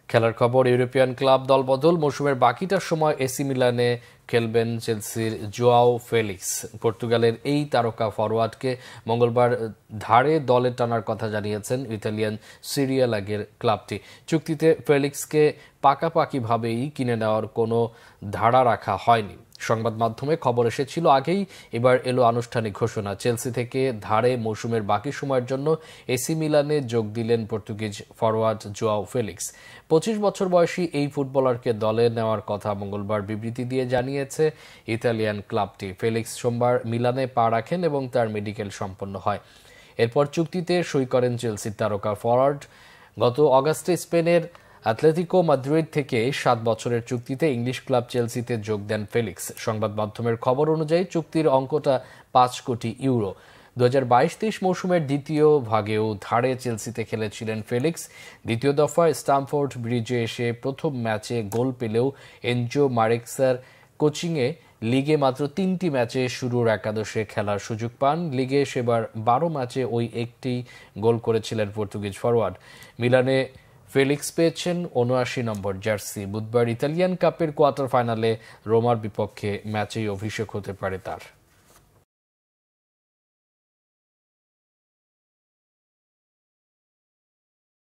খেলার খবর, European club দলবদল। মৌসুমের বাকিটার সময় এসি মিলানে খেলবেন চেলসির জোয়াও ফেলিক্স। পর্তুগালের এই তারকা ফরোয়ার্ডকে মঙ্গলবার ধারে দলে টানার কথা জানিয়েছেন ইতালিয়ান সিরিয়া লীগের ক্লাবটি। চুক্তিতে ফেলিক্সকে পাকাপাকিভাবেই কিনে নেওয়ার কোনো ধারা রাখা হয়নি। সংবাদ মাধ্যমে খবর এসেছিল আগেই, এবার এলো আনুষ্ঠানিক ঘোষণা। চেলসি থেকে ধারে মৌসুমের বাকি সময়ের জন্য এসি মিলানে যোগ দিলেন পর্তুগিজ ফরোয়ার্ড জোয়াও ফেলিক্স। 25 বছর বয়সী এই ফুটবলারকে দলে নেওয়ার কথা মঙ্গলবার বিবৃতি দিয়ে জানিয়েছে ইতালিয়ান ক্লাবটি। ফেলিক্স সোমবার মিলানে পা রাখেন এবং তার মেডিকেল সম্পন্ন হয়। এরপর চুক্তিতে সই করেন চেলসির তারকা ফরওয়ার্ড। গত অগাস্টে স্পেনের অ্যাটলেটিকো মাদ্রিদ থেকে 7 বছরের চুক্তিতে ইংলিশ ক্লাব চেলসিতে যোগ দেন ফেলিক্স। সংবাদ মাধ্যমের খবর অনুযায়ী চুক্তির অঙ্কটা 5 কোটি ইউরো। 2022-23 মৌসুমের দ্বিতীয় ভাগেও ধারে চেলসিতে খেলেছিলেন ফেলিক্স। দ্বিতীয় দফায় স্টামফোর্ড ব্রিজে এসে প্রথম ম্যাচে গোল পেলেও এনজো মারেক্সার কোচিংয়ে লিগে মাত্র 3টি ম্যাচে শুরুর একাদশে খেলার সুযোগ পান। লিগে সেবার 12 ম্যাচে ওই একটি গোল করেছিলেন পর্তুগিজ ফরওয়ার্ড। মিলানে ফেলিক্স পেয়েছেন 79 নম্বর জার্সি। বুধবার ইতালিয়ান কাপের কোয়ার্টার ফাইনালে রোমার বিপক্ষে ম্যাচেই অভিষেক হতে পারে তার।